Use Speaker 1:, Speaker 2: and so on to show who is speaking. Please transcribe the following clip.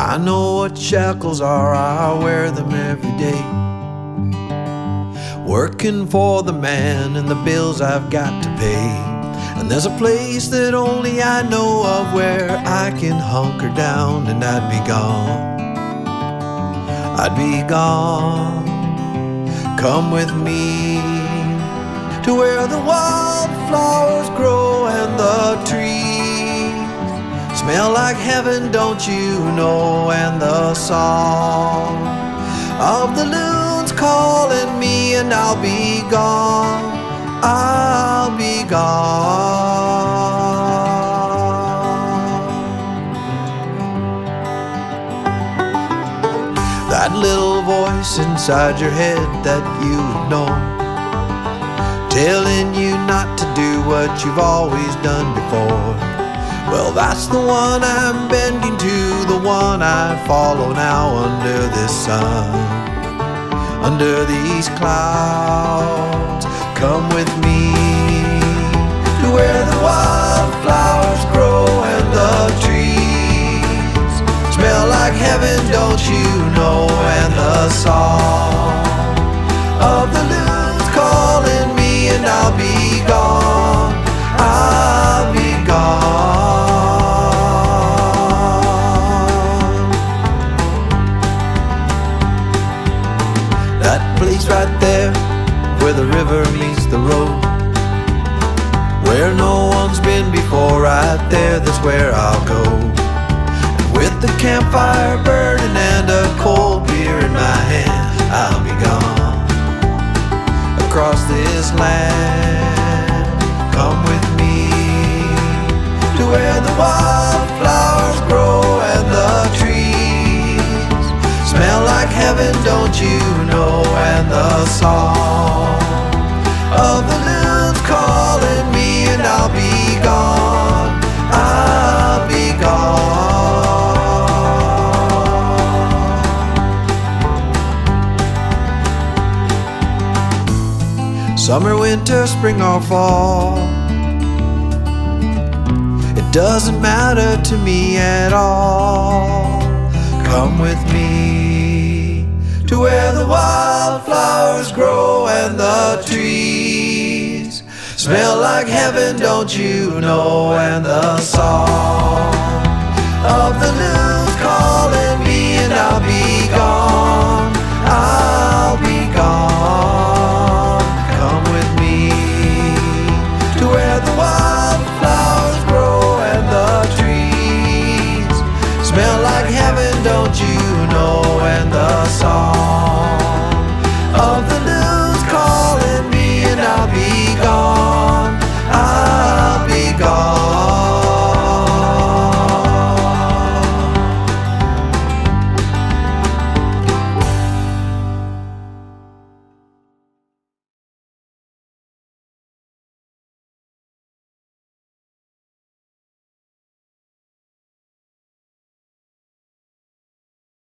Speaker 1: I know what shackles are, I wear them every day. Working for the man and the bills I've got to pay. And there's a place that only I know of where I can hunker down and I'd be gone. I'd be gone. Come with me to where the wildflowers grow and the trees smell like heaven, don't you know? And the song of the loons calling me, and I'll be gone, I'll be gone. That little voice inside your head that you know, telling you not to do what you've always done before. Well, that's the one I'm bending to, the one I follow now under this sun, under these clouds. Come with me to where the wildflowers grow and the trees smell like heaven, don't you know? And the song of the loons calling me, and I'll be gone, I'll be gone. That place right there where the river meets the road, where no one's been before, right there, that's where I'll go. And with the campfire burning and a cold beer in my hand, I'll be gone across this land. Come with me to where the wildflowers grow and the trees smell like heaven, don't you know? And the song of the loons calling me, and I'll be gone, I'll be gone. Summer, winter, spring or fall, it doesn't matter to me at all. Come with me to where the wildflowers grow and the trees smell like heaven, don't you know? And the song of the loons